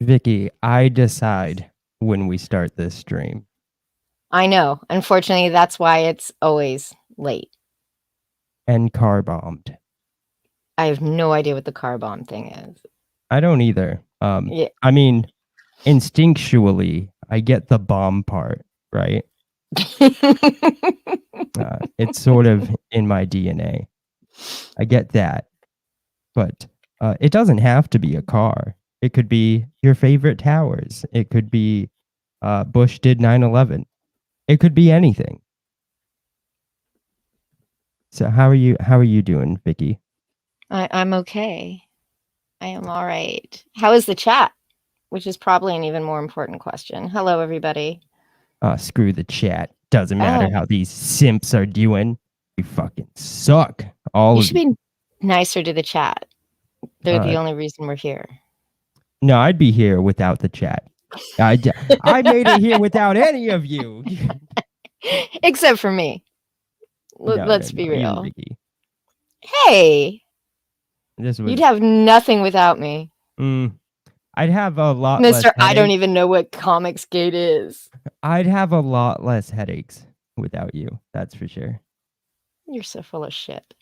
Vicky, I decide when we start this stream. I know. Unfortunately, that's why it's always late. And car bombed. I have no idea what the car bomb thing is. I don't either. Yeah. I mean, instinctually, I get the bomb part, right? It's sort of in my DNA. I get that. But it doesn't have to be a car. It could be your favorite towers. It could be Bush did 9/11. It could be anything. So how are you doing, Vicky? I'm okay. I am all right. How is the chat? Which is probably an even more important question. Hello, everybody. Screw the chat. Doesn't matter Oh, how these simps are doing. You fucking suck. All you of should you. be nicer to the chat. They're Uh, the only reason we're here. no, I'd be here without the chat. I made it here without any of you. Except for me. No, Let's be even real. Vicky. Hey, This you'd was. have nothing without me. I'd have a lot less Mister, I don't headaches. even know what Comicsgate is. I'd have a lot less headaches without you. That's for sure. You're so full of shit.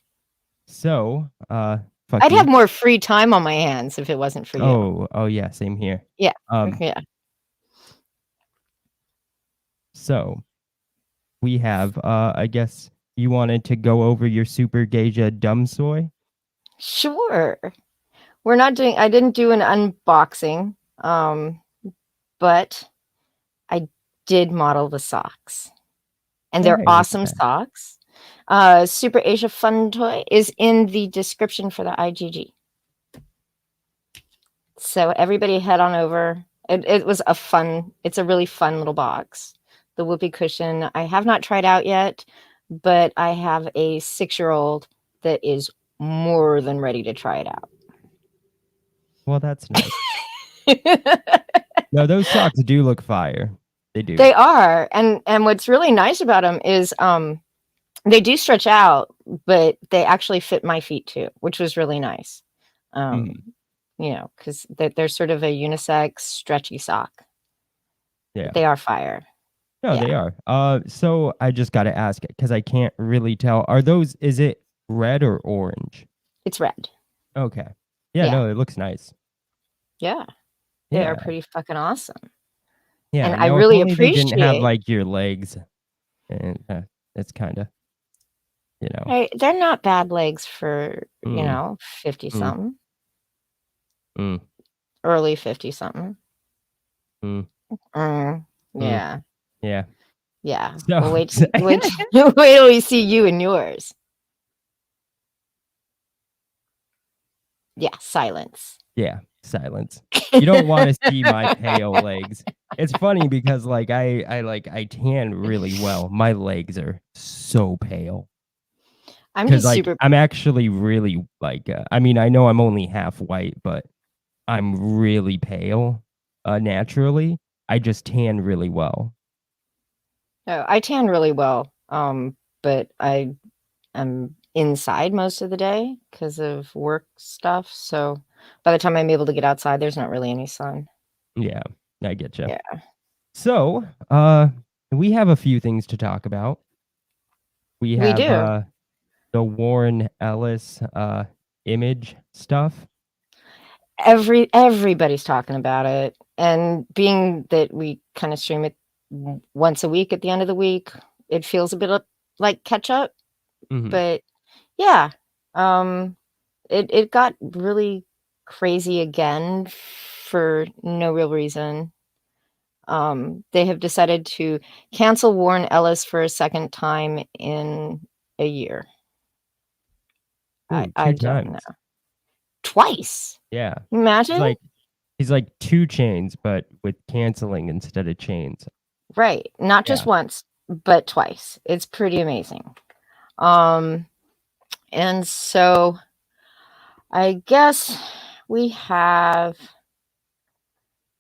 So, fuck I'd you. have more free time on my hands if it wasn't for you. Oh yeah, same here. Yeah. Um, Yeah. so we have I guess you wanted to go over your Super Geisha Dumb Soy? Sure. I didn't do an unboxing, but I did model the socks. And they're Hey, look at awesome that. socks. Super Asia Fun Toy is in the description for the IGG. So everybody head on over. It's a really fun little box. The whoopee cushion, I have not tried out yet, but I have a 6-year-old that is more than ready to try it out. Well, that's nice. No, those socks do look fire. They do. They are. And what's really nice about them is they do stretch out, but they actually fit my feet too, which was really nice. Because they're sort of a unisex stretchy sock. Yeah. But they are fire. No, they are. So I just got to ask because I can't really tell. Is it red or orange? It's red. Okay. Yeah, no, it looks nice. Yeah. They are Yeah. pretty fucking awesome. Yeah. And I Now, if really only they didn't have appreciate like your legs. And it's kind of, Hey, they're not bad legs for, Mm, 50 mm, something, mm, early 50 something. mm, mm. Yeah. Yeah. Yeah. So, Well, wait till we see you and yours. Yeah, silence. yeah, silence. You don't want to see my pale legs. It's funny because I tan really well. My legs are so pale. I'm Because just super I'm actually really I mean, I know I'm only half white, but I'm really pale naturally. I just tan really well. Oh, I tan really well. But I am inside most of the day because of work stuff. So by the time I'm able to get outside, there's not really any sun. Yeah, I get you. Yeah. So, we have a few things to talk about. We We have do. the Warren Ellis image stuff. Everybody's talking about it. And being that we kind of stream it once a week at the end of the week, it feels a bit like catch up. But yeah, it got really crazy again for no real reason. They have decided to cancel Warren Ellis for a second time in a year. Ooh, I two don't know. times. Twice. Yeah. Imagine. He's like 2 chains, but with canceling instead of chains. Right. Not just once, but twice. It's pretty amazing. And so I guess we have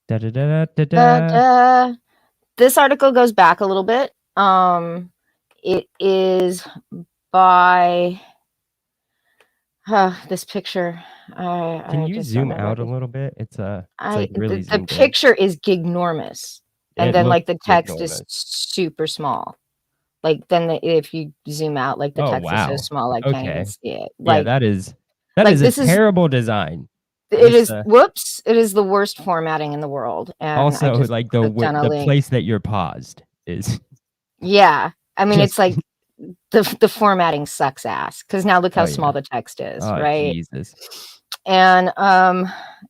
Da da da da da da. this article goes back a little bit. It is by This picture, Can I you just don't zoom know what out a little bit? It's like I really the zoomed in. picture is gignormous, and It then, looks like, the text is ginormous. super small. Like, then if you zoom out, like, the Oh, text is so wow. small, I can't even Okay. see it. Yeah, that is Like, a this is terrible design. it This, is whoops, it is the worst formatting in the world, and I also, just like, clicked on a the link. place that you're paused is Yeah. I mean, it's just like the formatting sucks ass. Because now look how oh, yeah. small the text is, Oh, right? Jesus. And,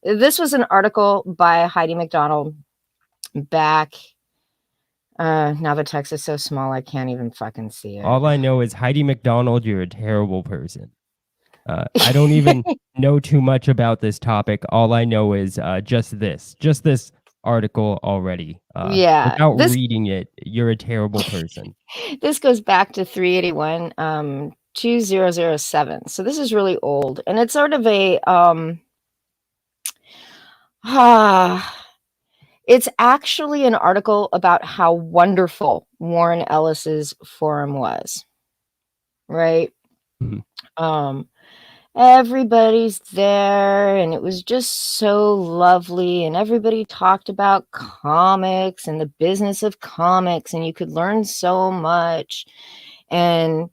this was an article by Heidi McDonald back now the text is so small, I can't even fucking see it. All I know is Heidi McDonald, you're a terrible person. I don't even know too much about this topic. All I know is just this article already. Yeah, Without reading it, you're a terrible person. this goes back to 381, 2007. So this is really old, and it's sort of a, it's actually an article about how wonderful Warren Ellis's forum was, right? Mhm. Um, Everybody's there, and it was just so lovely, and everybody talked about comics and the business of comics, and you could learn so much. And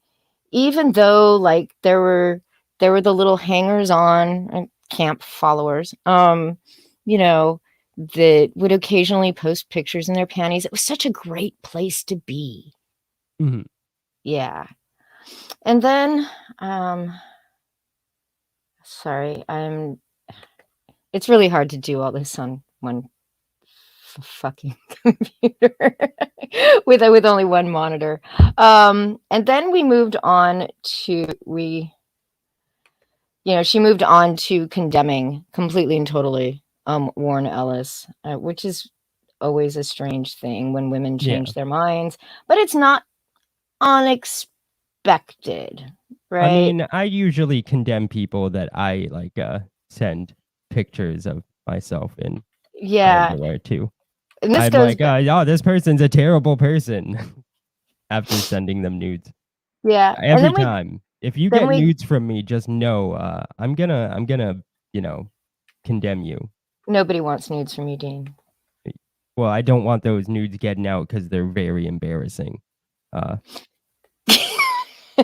even though, like, there were the little hangers on, camp followers, you know, that would occasionally post pictures in their panties, it was such a great place to be. Mhm. Yeah. And then, um sorry, it's really hard to do all this on one fucking computer with only one monitor. And then we moved on to she moved on to condemning completely and totally Warren Ellis, which is always a strange thing when women Yeah. change their minds, but it's not unexpected, I right? mean, I usually condemn people that I like send pictures of myself in my Yeah, underwear to. and this I'm goes like, back. oh, this person's a terrible person after sending them nudes. Yeah, and Every time. If you then get we nudes from me, just know I'm gonna, you know, condemn you. nobody wants nudes from you, Dean. Well, I don't want those nudes getting out because they're very embarrassing. Uh,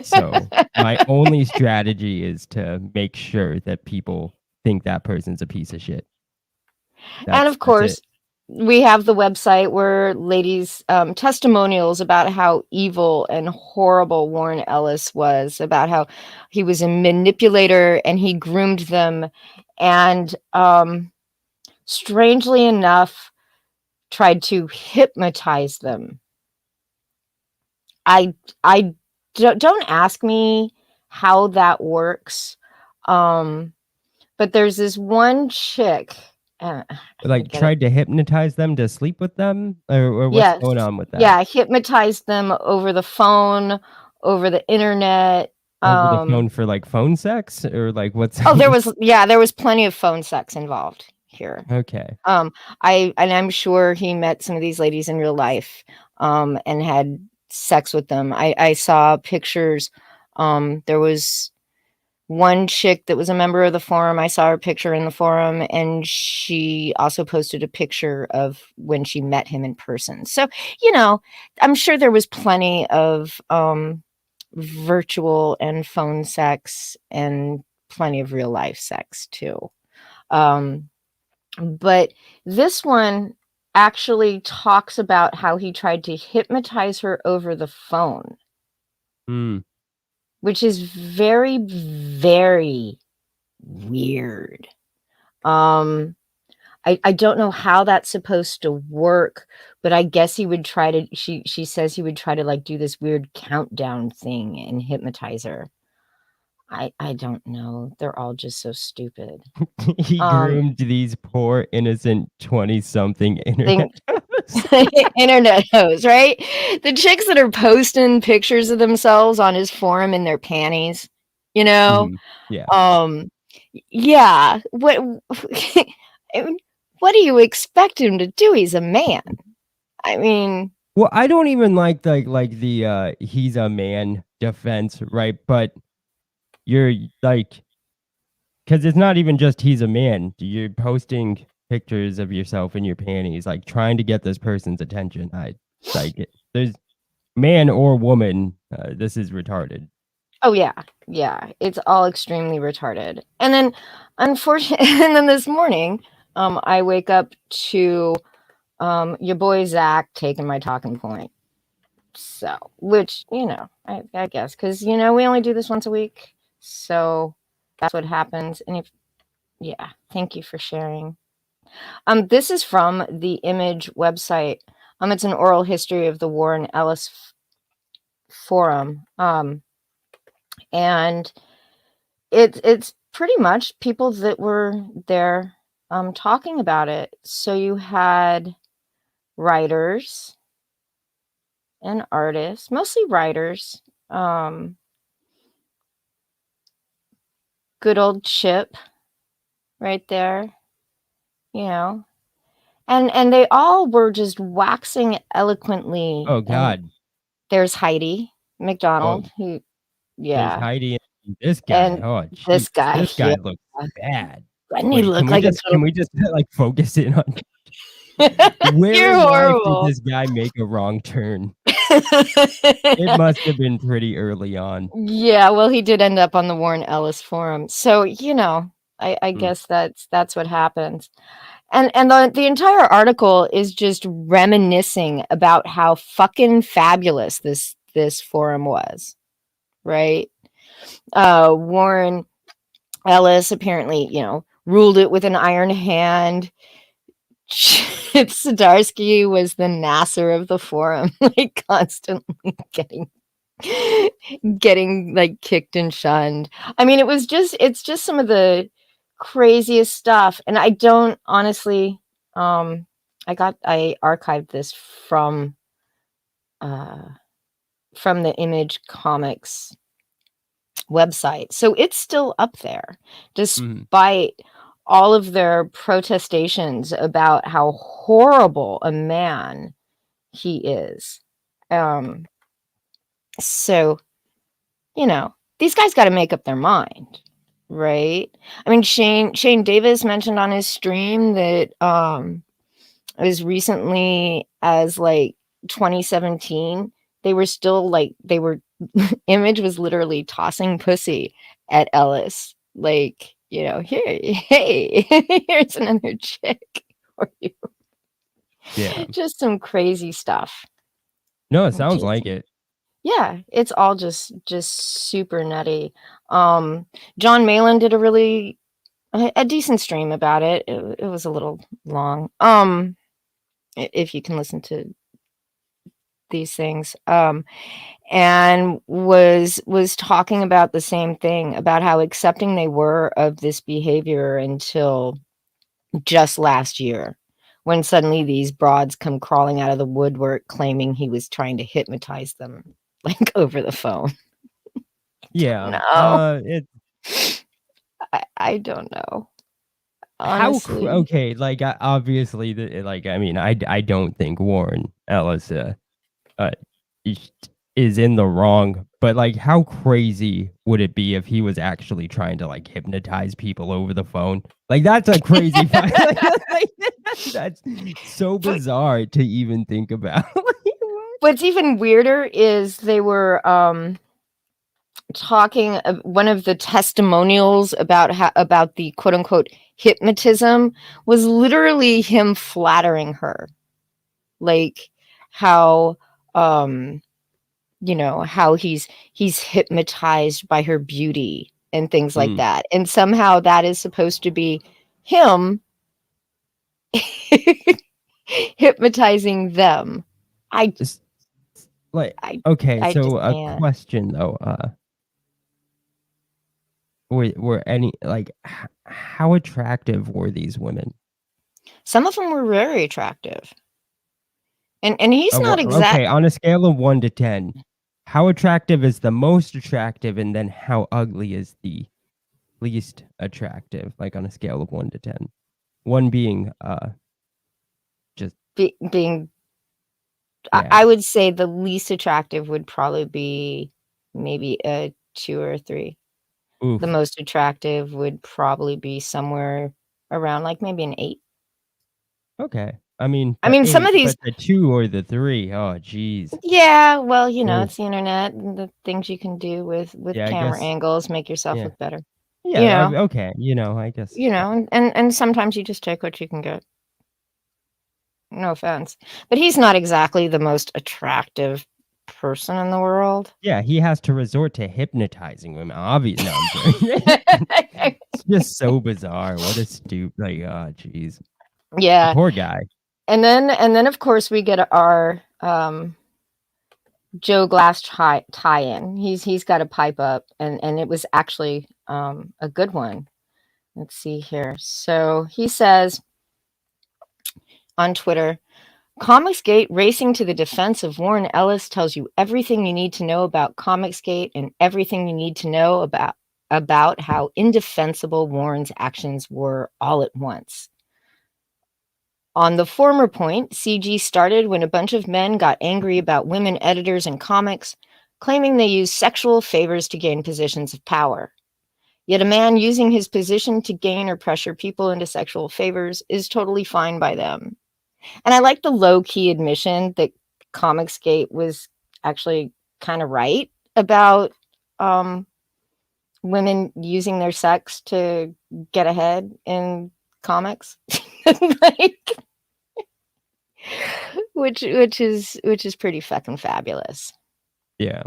so my only strategy is to make sure that people think that person's a piece of shit. And That's of that's it. course, we have the website where ladies testimonials about how evil and horrible Warren Ellis was, about how he was a manipulator and he groomed them, and strangely enough, tried to hypnotize them. I don't ask me how that works, um, but there's this one chick. I gotta Like get it. tried to hypnotize them to sleep with them, or what's Yes. going on with that? Yeah, hypnotized them over the phone, over the internet. Over the phone for like phone sex or like what's Oh, there was plenty of phone sex involved here. okay. I'm sure he met some of these ladies in real life, and had sex with them. I saw pictures. There was one chick that was a member of the forum. I saw her picture in the forum, and she also posted a picture of when she met him in person. So, I'm sure there was plenty of virtual and phone sex and plenty of real life sex too. Um, but this one actually talks about how he tried to hypnotize her over the phone, Mm. which is very, very weird. Um, I don't know how that's supposed to work, but I guess he would try to she says he would try to, like, do this weird countdown thing and hypnotize her. I don't know. They're all just so stupid. He Um, groomed these poor innocent 20-something internet thing hosts. internet hoes, right? The chicks that are posting pictures of themselves on his forum in their panties, you know? Mhm. Yeah. Um, yeah, what I mean, what do you expect him to do? He's a man. I mean, Well, I don't even like the he's a man defense, right? But you're like because it's not even just he's a man. You're posting pictures of yourself in your panties, like trying to get this person's attention. There's man or woman. This is retarded. Oh yeah, yeah. It's all extremely retarded. And then, unfortunately, and then this morning, I wake up to your boy Zach taking my talking point. So, which I guess because we only do this once a week, so that's what happens. And yeah, thank you for sharing. This is from the Image website. It's an oral history of the Warren Ellis forum. And it's pretty much people that were there talking about it. So you had writers and artists, mostly writers. Good old Chip right there, and they all were just waxing eloquently. Oh And God. there's Heidi Oh, McDonald, who, there's yeah, Heidi and this guy. and Oh this jeez, guy, this yeah, guy looks bad. doesn't he Wait, look like a can total? we just like focus in on where You're in life did horrible. this guy make a wrong turn? It must have been pretty early on. Yeah, well, he did end up on the Warren Ellis forum, so I Mm. guess that's what happens. And the entire article is just reminiscing about how fucking fabulous this forum was, right? Warren Ellis apparently, ruled it with an iron hand. Chip Zdarsky was the Nasser of the forum, like constantly getting like kicked and shunned. I mean, it's just some of the craziest stuff. And I don't honestly, I archived this from the Image Comics website. So it's still up there, despite all of their protestations about how horrible a man he is. So, these guys got to make up their mind, right? I mean, Shane Davis mentioned on his stream that as recently as like 2017, they were still like Image was literally tossing pussy at Ellis, like, here, hey, here's another chick for you. Yeah. Just some crazy stuff. No, it sounds like it. Yeah, it's all just super nutty. John Malin did a decent stream about it. It was a little long. If you can listen to these things. And was talking about the same thing, about how accepting they were of this behavior until just last year, when suddenly these broads come crawling out of the woodwork claiming he was trying to hypnotize them, like over the phone. Yeah. No, It I don't know. how Honestly, okay, like obviously I mean, I don't think Warren Ellis uh is in the wrong, but like how crazy would it be if he was actually trying to like hypnotize people over the phone? Like that's a crazy that's so but bizarre to even think about. what's even weirder is they were talking, one of the testimonials about the quote unquote hypnotism was literally him flattering her, like how how he's hypnotized by her beauty and things like Mm. that, and somehow that is supposed to be him hypnozing them. I It's like I okay, I just so a can't. question though, were any like how attractive were these women? Some of them were very attractive, and he's not exact. Okay, on a scale of 1 to 10, how attractive is the most attractive, and then how ugly is the least attractive? Like on a scale of 1 to 10, 1 being just Being I bad. would say the least attractive would probably be maybe a 2 or a 3. Oof. The most attractive would probably be somewhere around, like, maybe an 8. Okay. I mean, I the mean, some of 8, these but the 2 or the 3, oh, jeez. Yeah, well, Oof. it's the internet and the things you can do with Yeah, I camera guess angles make yourself yeah. look better. Yeah, You know okay, I guess, and sometimes you just take what you can get. No offense. But he's not exactly the most attractive person in the world. yeah, he has to resort to hypnotizing women, no, I'm joking. It's just so bizarre, what a like, oh, jeez. The Yeah, poor guy. and then, of course, we get our, Joe Glass tie-in. He's got a pipe up, and it was actually, a good one. Let's see here. So, he says on Twitter, "Comicsgate racing to the defense of Warren Ellis tells you everything you need to know about Comicsgate and everything you need to know about how indefensible Warren's actions were all at once. On the former point, CG started when a bunch of men got angry about women editors in comics, claiming they used sexual favors to gain positions of power. Yet a man using his position to gain or pressure people into sexual favors is totally fine by them." And I like the low-key admission that Comicsgate was actually kinda right about, um, women using their sex to get ahead in comics. Like, which is pretty fucking fabulous. Yeah.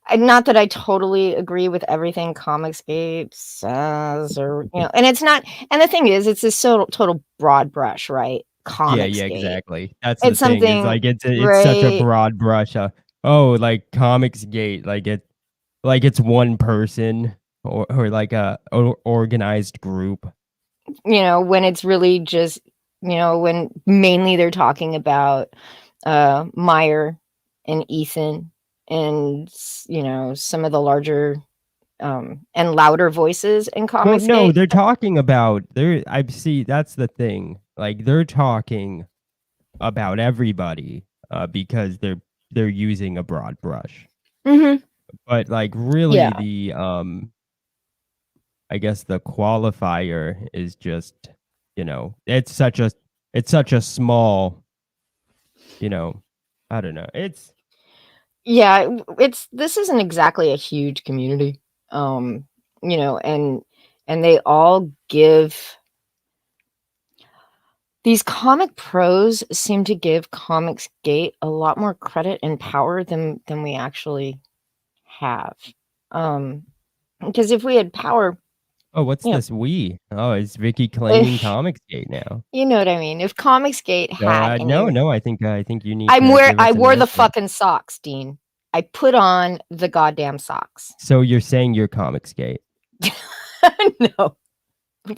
And not that I totally agree with everything Comicsgate says or, and it's not and the thing is, it's this total broad brush, right? Yeah, Comicsgate. exactly. That's the It's thing, is, something like, it's such a right? broad brush, oh, like, Comicsgate, like it's one person or like a organized group. When it's really just, when mainly they're talking about Meyer and Ethan and some of the larger and louder voices in Well, no, Comicsgate. they're talking about I see, that's the thing. Like, they're talking about everybody, because they're using a broad brush. Mhm. But, like, really Yeah. I guess the qualifier is just, it's such a small, you know, I don't know. Yeah, this isn't exactly a huge community. Um, and they all give these comic pros seem to give Comicsgate a lot more credit and power than we actually have. Um, because if we had power, Oh, what's you know, this "we"? Oh, is Vicky claiming if Comicsgate now? you know what I mean, if Comicsgate had any No, no, I think you need to give I us an wore the answer. fucking socks, Dean. I put on the goddamn socks. So you're saying you're Comicsgate. No,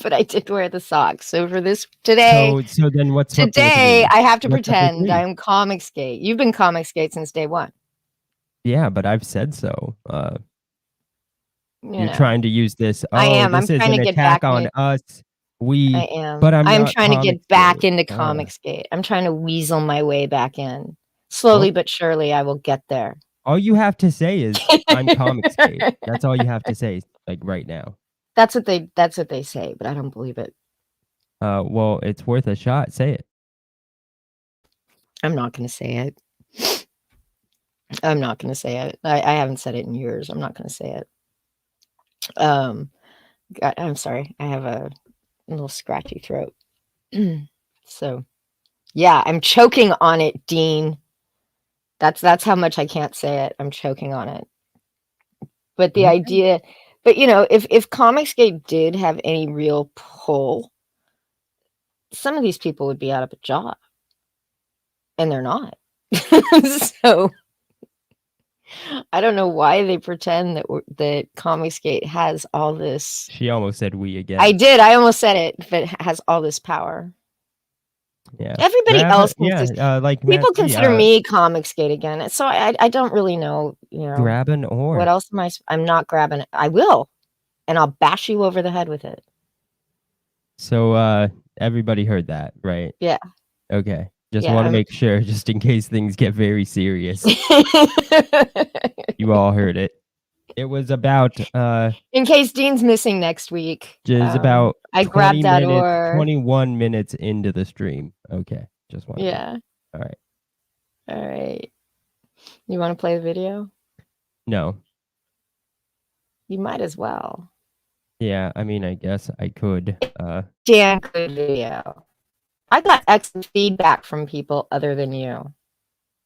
but I did wear the socks. So for this So then what's up with today, "we"? I have to What's up with pretend "we"? I'm Comicsgate. You've been Comicsgate since day one. Yeah, but I've said so. You You're know, trying to use this, I "Oh, am. this I'm is trying an to get back attack in on it. us, I we, am. but I'm I'm not trying to get back Comicsgate." into Comicsgate. I'm trying to weasel my way back in. Slowly Well, but surely, I will get there. all you have to say is, "I'm Comicsgate." That's all you have to say, like, right now. That's what they say, but I don't believe it. Well, it's worth a shot, say it. I'm not gonna say it. I'm not gonna say it. I haven't said it in years. I'm not gonna say it. Um, I'm sorry. I have a little scratchy throat. So, yeah, I'm choking on it, Dean. That's how much I can't say it. I'm choking on it. But the Okay. idea but, if Comicsgate did have any real pull, some of these people would be out of a job, and they're not. So, I don't know why they pretend that Comicsgate has all this She almost said "we" I again. did, I almost said it, but has all this power. Yeah. Everybody else Yeah, like Matt people G, consider me Comicsgate again, so I don't really know, grab an what oar. else am I'm not grabbing it. I will, and I'll bash you over the head with it. So, everybody heard that, right? Yeah, Okay. Just yeah, wanna make sure, just in case things get very serious. You all heard it. It was about in case Dean's missing next week. Just about I grabbed that or 21 minutes into the stream. Okay, just one. Yeah. All right. All right. You want to play the video? No. You might as well. Yeah, I mean, I guess I could. Damn good video. I got excellent feedback from people other than you.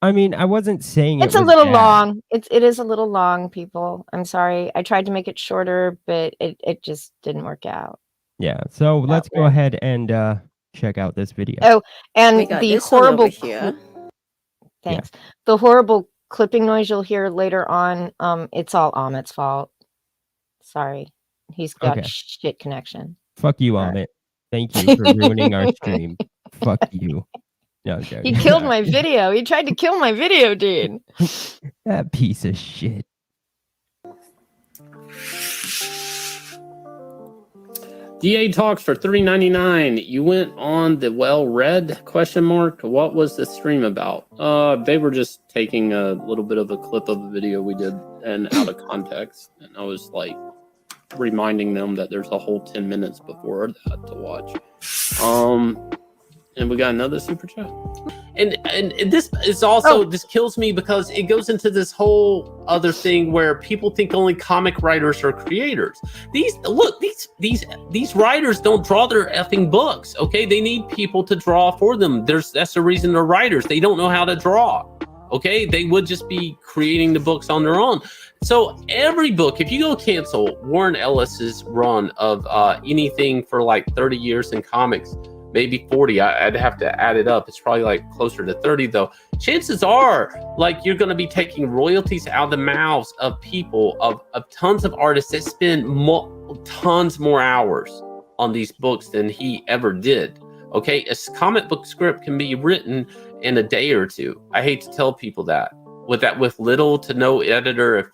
I mean, I wasn't saying it's it was a little bad. long. It is a little long, people. I'm sorry. I tried to make it shorter, but it just didn't work out. Yeah. So let's go ahead and check out this video. Oh, and the horrible here. Thanks. Yeah. The horrible clipping noise you'll hear later on, it's all Amit's fault. Sorry. He's got shit connection. Fuck you, Amit. Thank you for ruining our stream. Fuck you. No, he killed my video. He tried to kill my video, dude. That piece of shit. DA Talks for $3.99. You went on the well-read ? What was the stream about? They were just taking a little bit of a clip of a video we did and out of context. And I was like reminding them that there's a whole 10 minutes before that to watch. And we got another super chat. And this is also this kills me because it goes into this whole other thing where people think only comic writers are creators. These writers don't draw their effing books. Okay, they need people to draw for them. That's the reason they're writers. They don't know how to draw. Okay, they would just be creating the books on their own. So every book, if you go cancel Warren Ellis's run of anything for like 30 years in comics, maybe 40. I'd have to add it up. It's probably like closer to 30 though. Chances are like you're going to be taking royalties out of the mouths of people, of tons of artists that spend tons more hours on these books than he ever did. Okay, a comic book script can be written in a day or two. I hate to tell people that. With little to no editor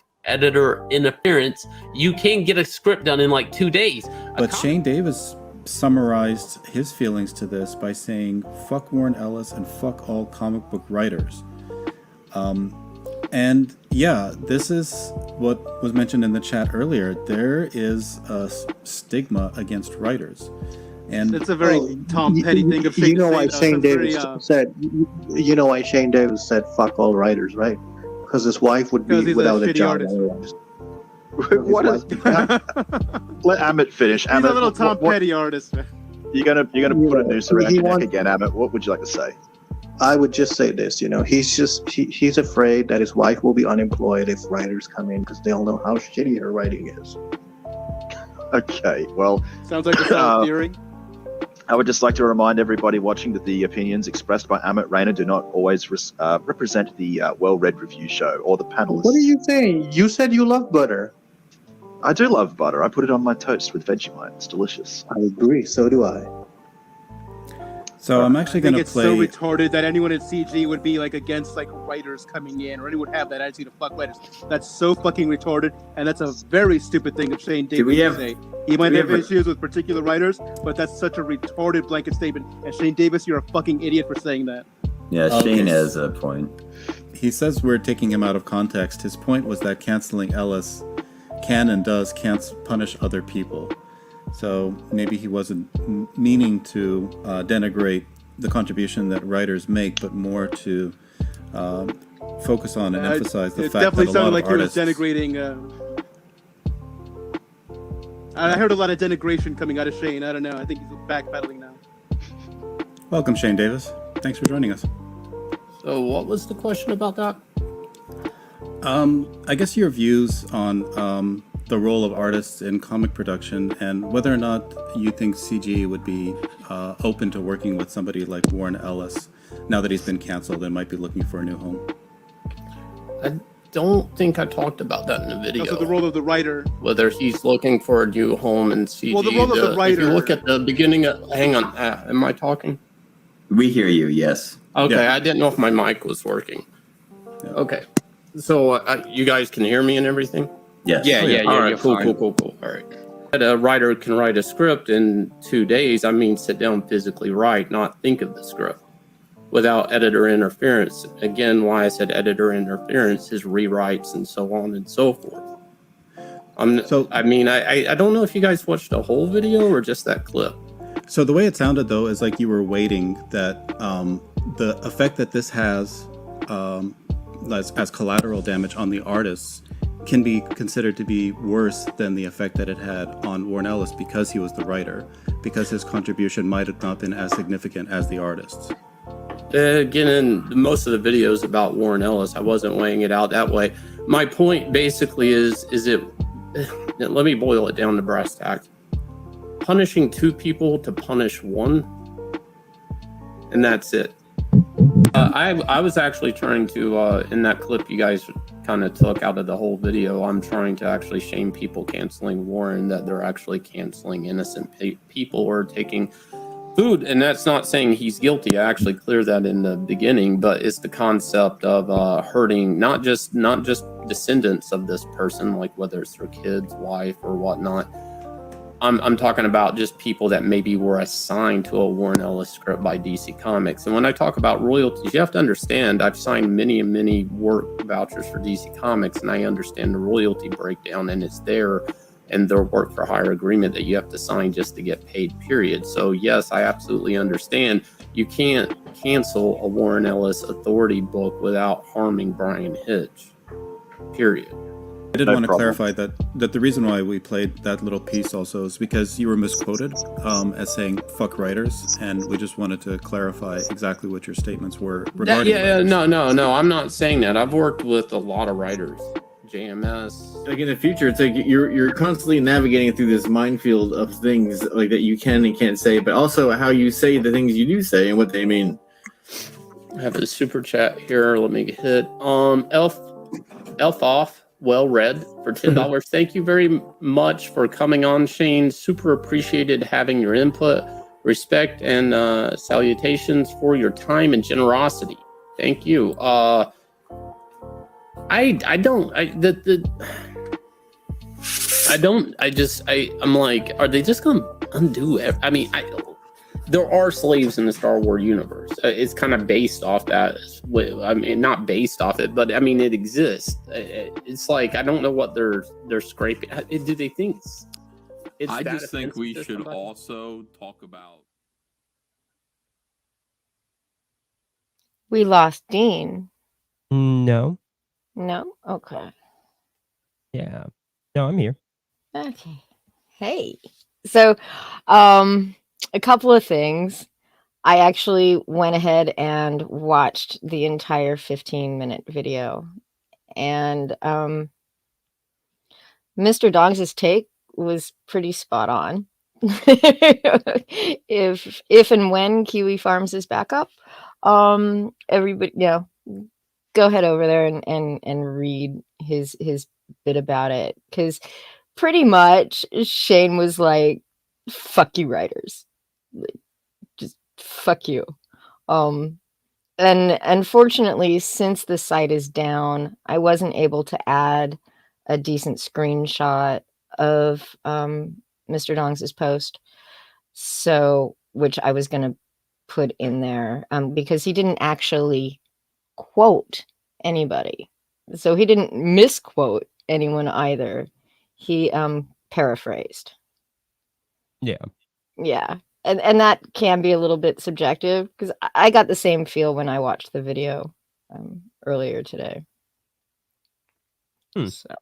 interference, you can get a script done in like 2 days. But Shane Davis summarized his feelings to this by saying, fuck Warren Ellis and fuck all comic book writers. And yeah, this is what was mentioned in the chat earlier. There is a stigma against writers. And it's a very Tom Petty thing of you know why Shane Davis said you know why Shane Davis said fuck all writers, right? Because his wife would be without a job otherwise. What is let Amit finish. He's a little Tom Petty artist, man. You're gonna put a noose around your neck again, Amit. What would you like to say? I would just say this, he's afraid that his wife will be unemployed if writers come in because they all know how shitty her writing is. Okay, well, sounds like a sound theory. I would just like to remind everybody watching that the opinions expressed by Amit Rainer do not always represent the well-read review show or the panelists. What are you saying? You said you love butter. I do love butter. I put it on my toast with Vegemite. It's delicious. I agree. So do I. So I'm actually going to play. I think it's so retarded that anyone at CG would be like against like writers coming in, or anyone would have that attitude to fuck writers. That's so fucking retarded, and that's a very stupid thing of Shane Davis to say. He might have issues with particular writers, but that's such a retarded blanket statement. And Shane Davis, you're a fucking idiot for saying that. Yeah, Shane has a point. He says we're taking him out of context. His point was that canceling Ellis can and does can't punish other people. So maybe he wasn't meaning to denigrate the contribution that writers make, but more to focus on and emphasize the fact that a lot of artists... It definitely sounded like he was denigrating... I heard a lot of denigration coming out of Shane. I don't know. I think he's backpedaling now. Welcome, Shane Davis. Thanks for joining us. So what was the question about that? I guess your views on the role of artists in comic production and whether or not you think CG would be open to working with somebody like Warren Ellis now that he's been canceled and might be looking for a new home. I don't think I talked about that in the video. Also the role of the writer. Whether he's looking for a new home in CG. Well, the role of the writer. If you look at the beginning of... Hang on. Am I talking? We hear you, yes. Okay, yeah. I didn't know if my mic was working. Yeah. Okay. So you guys can hear me and everything? Yes. Yeah. Cool. All right. A writer can write a script in 2 days. I mean, sit down, physically write, not think of the script without editor interference. Again, why I said editor interference is rewrites and so on and so forth. I mean, I don't know if you guys watched the whole video or just that clip. So the way it sounded, though, is like you were waiting that the effect that this has as collateral damage on the artists can be considered to be worse than the effect that it had on Warren Ellis because he was the writer, because his contribution might have not been as significant as the artists. Again, in most of the videos about Warren Ellis, I wasn't weighing it out that way. My point basically is it, let me boil it down to brass tacks. Punishing two people to punish one, and that's it. I was actually trying to, in that clip you guys kind of took out of the whole video, I'm trying to actually shame people canceling Warren, that they're actually canceling innocent people or taking food. And that's not saying he's guilty. I actually cleared that in the beginning, but it's the concept of hurting not just descendants of this person, like whether it's their kids, wife, or whatnot. I'm talking about just people that maybe were assigned to a Warren Ellis script by DC Comics. And when I talk about royalties, you have to understand I've signed many work vouchers for DC Comics, and I understand the royalty breakdown, and it's there in their work for hire agreement that you have to sign just to get paid, period. So yes, I absolutely understand you can't cancel a Warren Ellis authority book without harming Brian Hitch, period. I did want to clarify that the reason why we played that little piece also is because you were misquoted as saying "fuck writers," and we just wanted to clarify exactly what your statements were regarding. No, I'm not saying that. I've worked with a lot of writers, JMS. Like in the future, it's like you're constantly navigating through this minefield of things like that you can and can't say, but also how you say the things you do say and what they mean. I have a super chat here. Let me hit Elf off. Well read for $10. Thank you very much for coming on, Shane. Super appreciated having your input. Respect and salutations for your time and generosity. Thank you. I'm like, are they just gonna undo it? I mean, there are slaves in the Star Wars universe. It's kind of based off that. I mean, not based off it, but I mean, it exists. It's like, I don't know what they're scraping. Do they think it's I just think we should also talk about. We lost Dean. No. No? Okay. Yeah. No, I'm here. Okay. Hey. So, a couple of things. I actually went ahead and watched the entire 15-minute video, and Mr. Dogs' take was pretty spot on. if and when Kiwi Farms is back up, everybody, go head over there and read his bit about it, because pretty much Shane was like, "Fuck you, writers." Just fuck you. And unfortunately, since the site is down, I wasn't able to add a decent screenshot of Mr. Dongs' post, so which I was going to put in there because he didn't actually quote anybody, so he didn't misquote anyone either. He paraphrased. Yeah. And that can be a little bit subjective, because I got the same feel when I watched the video earlier today. So,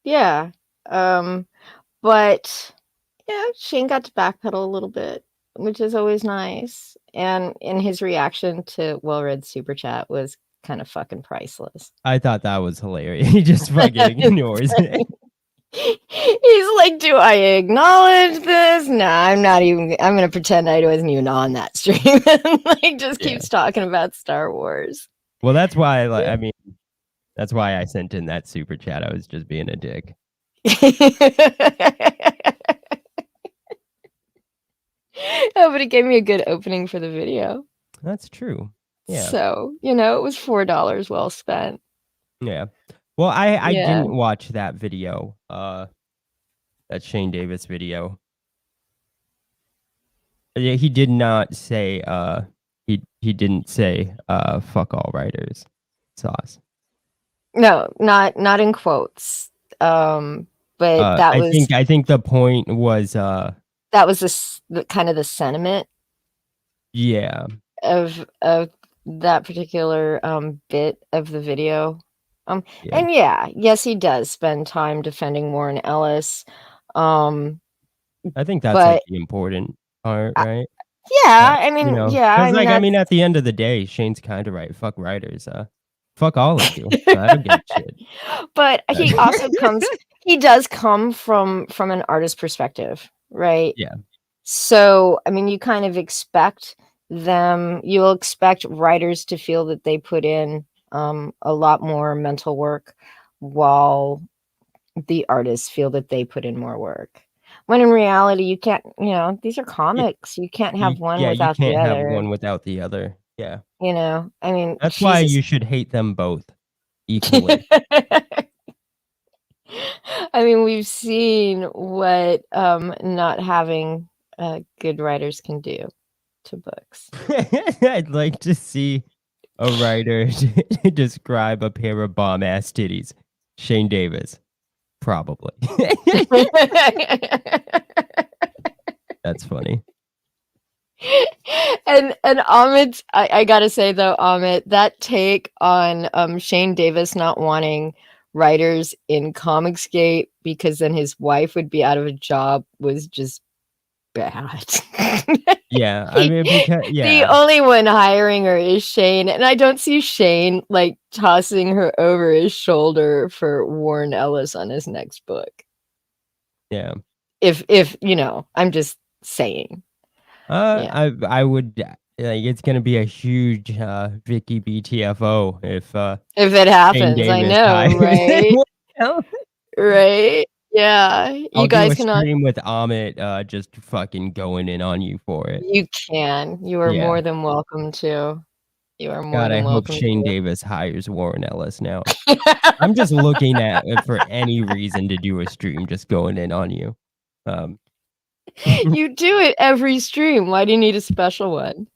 yeah. But, yeah, Shane got to backpedal a little bit, which is always nice. And in his reaction to well-read Super Chat was kind of fucking priceless. I thought that was hilarious. He just fucking ignores it. He's like, do I acknowledge this? No, I'm not even. I'm going to pretend I wasn't even on that stream. Like, just keeps talking about Star Wars. Well, that's why, that's why I sent in that super chat. I was just being a dick. Oh, but it gave me a good opening for the video. That's true. Yeah. So, it was $4 well spent. Yeah. Well, I didn't watch that video, that Shane Davis video. Yeah, he did not say, he didn't say, fuck all writers. Sauce. No, not in quotes. But but that was I think the point was that was the kind of the sentiment yeah of that particular bit of the video. yeah. And yes, he does spend time defending Warren Ellis. I think that's like But the important part, right? I You mean, know, yeah, I because mean, like I mean, at the end of the day, Shane's kind of right. Fuck writers. Fuck all of you. I don't give a shit. But he also he does come from an artist perspective, right? Yeah. So, I mean, you kind of expect you'll expect writers to feel that they put in a lot more mental work, while the artists feel that they put in more work. When in reality, you can't, these are comics. You can't have one you without the can't have other. one without the other. Yeah. I mean, That's why you should hate them both equally. I mean, we've seen what not having good writers can do to books. I'd like to see a writer describe a pair of bomb-ass titties. Shane Davis. Probably. That's funny. And Amit, I gotta say though, Amit, that take on Shane Davis not wanting writers in Comicsgate because then his wife would be out of a job was just bad. Yeah, I mean, because the only one hiring her is Shane, and I don't see Shane like tossing her over his shoulder for Warren Ellis on his next book. Yeah. If I'm just saying. I would like it's gonna be a huge Vicky BTFO if it happens. I know, right? Right? Yeah, I'll you guys do a can stream with Amit just fucking going in on you for it. You can. You are more than welcome to. You are more God, than I hope welcome Shane to. Davis hires Warren Ellis now. I'm just looking at it for any reason to do a stream just going in on you. You do it every stream. Why do you need a special one?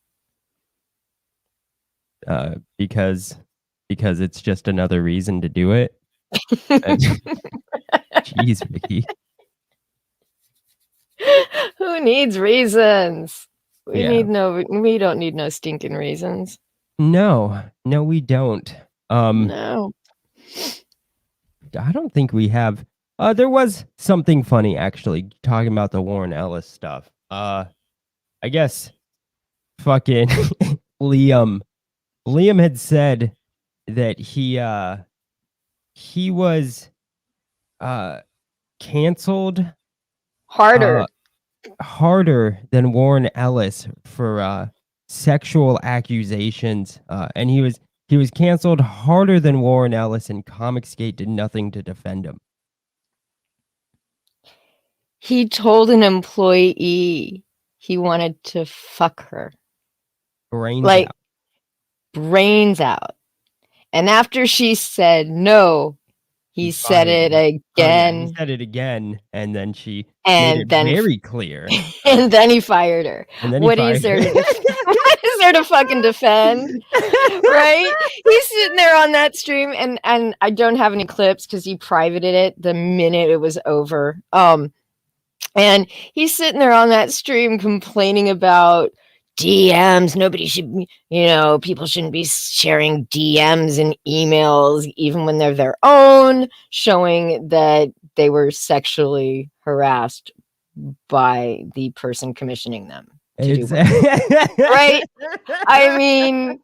Because it's just another reason to do it. Jeez, Vicky. Who needs reasons? We don't need no stinking reasons. No, we don't. No. I don't think we have. There was something funny actually talking about the Warren Ellis stuff. I guess fucking Liam had said that he was canceled harder than Warren Ellis for sexual accusations, and he was canceled harder than Warren Ellis, and Comicsgate did nothing to defend him. He told an employee he wanted to fuck her. Brains out. And after she said no, he said it again. Oh, yeah, he said it again, and then she made it very clear. And then he fired her. What is there to fucking defend? Right? He's sitting there on that stream, and I don't have any clips because he privated it the minute it was over. And he's sitting there on that stream complaining about DMs. Nobody should, people shouldn't be sharing DMs and emails, even when they're their own, showing that they were sexually harassed by the person commissioning them to do work. Right? I mean,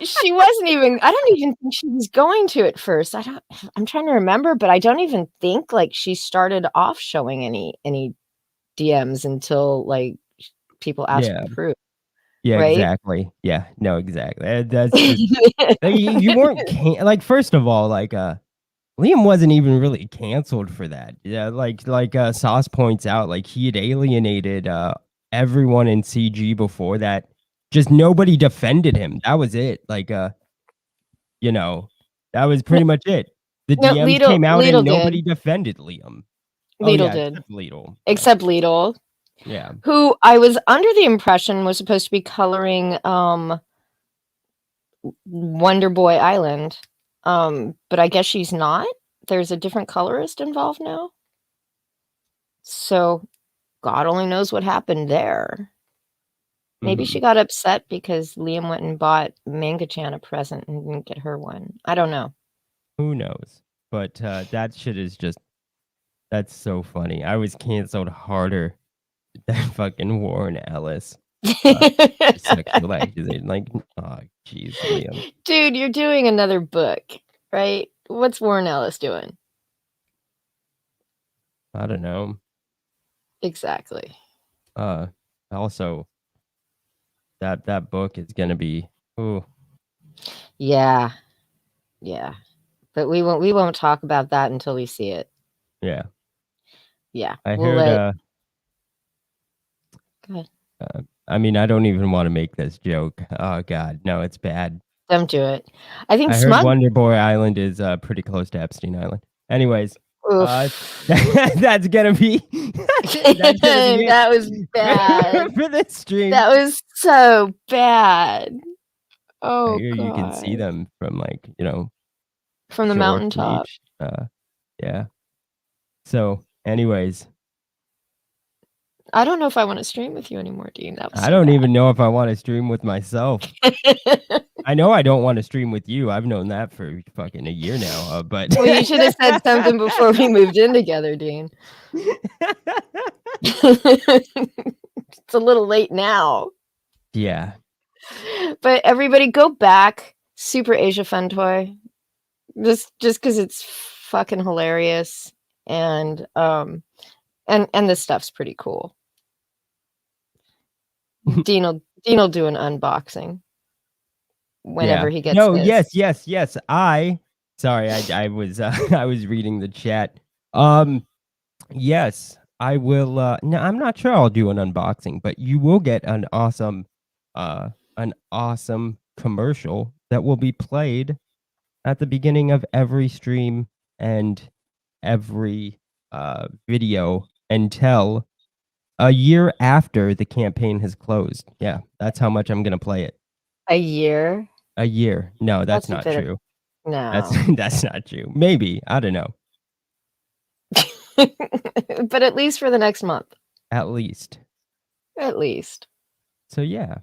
she wasn't even, I don't even think she was going to at first. I'm trying to remember, but I don't even think like she started off showing any DMs until like people asked for proof. Yeah, right? Exactly. Yeah, no, exactly. That's just, you weren't first of all, Liam wasn't even really canceled for that. Yeah, like Sauce points out, like he had alienated everyone in CG before that. Just nobody defended him. That was it. That was pretty much it. The DMs came out and nobody defended Liam. Lidl did. Except Lidl. Yeah. Who I was under the impression was supposed to be coloring Wonder Boy Island. But I guess she's not. there's a different colorist involved now. So God only knows what happened there. Maybe she got upset because Liam went and bought Manga-chan a present and didn't get her one. I don't know. Who knows? But that shit is just, that's so funny. I was canceled harder than fucking Warren Ellis. Sexual accusation. Like, oh, jeez, Liam. Dude, you're doing another book, right? What's Warren Ellis doing? I don't know. Exactly. Also, that book is gonna be, ooh. Yeah. Yeah. But we won't talk about that until we see it. Yeah. Yeah. I we'll heard Go ahead. I mean, I don't even want to make this joke. Oh god, no, it's bad. Don't do it. I think I heard Wonder Boy Island is pretty close to Epstein Island. Anyways, that's gonna be that was bad for this stream. That was so bad. Oh, I hear you can see God. them from, like, from the shore mountaintop. beach. Yeah. So, anyways, I don't know if I want to stream with you anymore, Dean. That was I so don't bad. even know if I want to stream with myself. I know I don't want to stream with you. I've known that for fucking a year now. But Well, you should have said something before we moved in together, Dean. It's a little late now. Yeah. But everybody go back. Super Asia Fun Toy. Just because it's fucking hilarious. And this stuff's pretty cool. Dean will do an unboxing whenever he gets this. Yes. Sorry, I was I was reading the chat. Yes, I will. No, I'm not sure I'll do an unboxing, but you will get an awesome commercial that will be played at the beginning of every stream and every video until a year after the campaign has closed. Yeah, that's how much I'm gonna play it. A year? A year? No, that's not true. No. That's not true. Maybe, I don't know. But at least for the next month. At least. So yeah.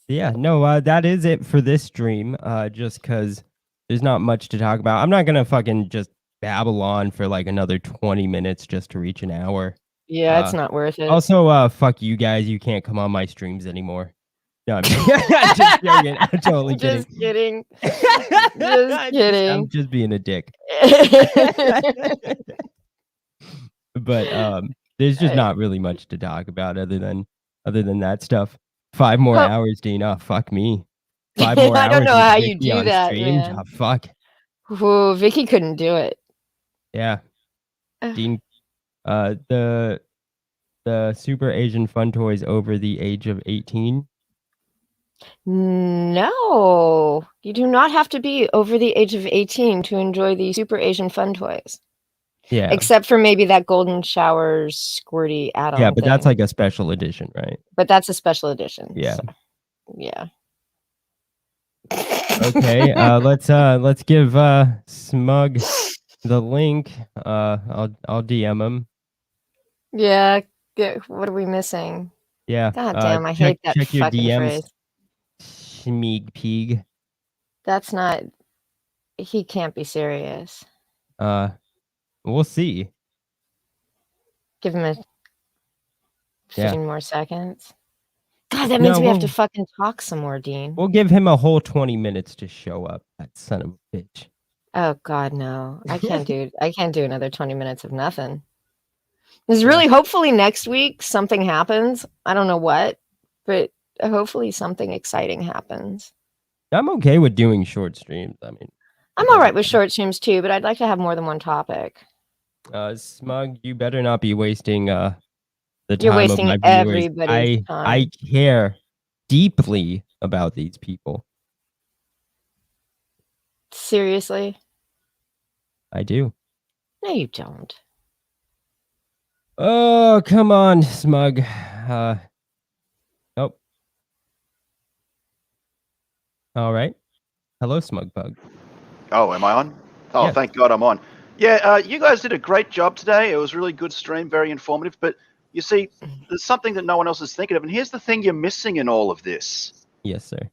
No, that is it for this stream. Just because there's not much to talk about. I'm not gonna fucking just babble on for like another 20 minutes just to reach an hour. Yeah, it's not worth it. Also, fuck you guys. You can't come on my streams anymore. No, I'm just joking. I'm totally kidding. Just kidding. Just kidding. I'm just being a dick. But there's just not really much to talk about other than that stuff. 5 more hours, Dean. Oh, fuck me. 5 more hours. I don't know how you do that, stream. man. Oh, fuck. Ooh, Vicky couldn't do it. Yeah. Dean, the Super Asian Fun Toys over the age of 18? No, you do not have to be over the age of 18 to enjoy the Super Asian Fun Toys. Yeah. Except for maybe that Golden Shower Squirty add-on. Yeah, but that's like a special edition, right? But that's a special edition. Yeah. So, yeah. Okay, let's give Smug the link. I'll DM him. Yeah. What are we missing? Yeah. God damn, I hate that check your fucking DMs. phrase. Schmeeg pig. That's not. He can't be serious. We'll see. Give him 15 more seconds. God, that means we have to fucking talk some more, Dean. We'll give him a whole 20 minutes to show up. That son of a bitch. Oh God, no! I can't do. I can't do another 20 minutes of nothing. There's really, hopefully next week something happens. I don't know what, but hopefully something exciting happens. I'm okay with doing short streams. I mean, I'm all right with short streams too, but I'd like to have more than one topic. Smug, you better not be wasting the time You're wasting of my viewers. everybody's time. I care deeply about these people. Seriously? I do. No, you don't. Oh, come on, Smug. Nope. All right. Hello, Smug Bug. Oh, am I on? Oh, Yeah. thank God I'm on. Yeah, you guys did a great job today. It was a really good stream, very informative. But you see, there's something that no one else is thinking of, and here's the thing you're missing in all of this. Yes, sir.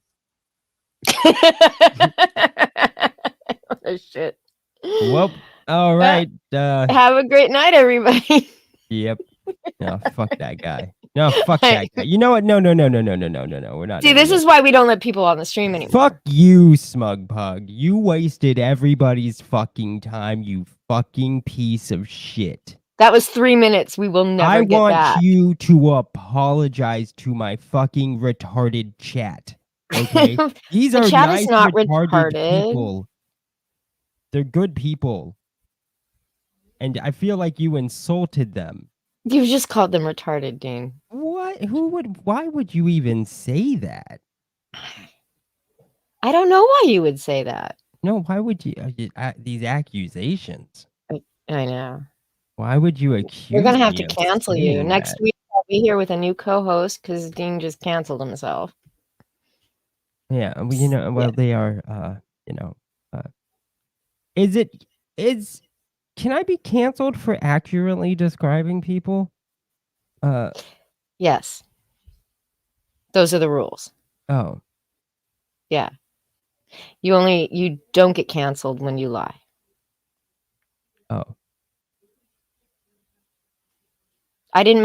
Oh, shit. Well, all right. Have a great night, everybody. Yep. No, fuck that guy. No, fuck that guy. You know what? No. We're not. See, this is why we don't let people on the stream anymore. Fuck you, smug pug. You wasted everybody's fucking time, you fucking piece of shit. That was 3 minutes. We will never get want back. you to apologize to my fucking retarded chat. Okay? These The are chat nice is not retarded retarded. people. They're good people. And I feel like you insulted them. You just called them retarded, Dean. What? Why would you even say that? I don't know why you would say that. No, why would you these accusations? I know. Why would you accuse We're gonna have me to of cancel you. saying Next that? week I'll be here with a new co-host because Dean just canceled himself. Yeah, well, they are, can I be canceled for accurately describing people? Yes. Those are the rules. Oh. Yeah. You don't get canceled when you lie. Oh. I didn't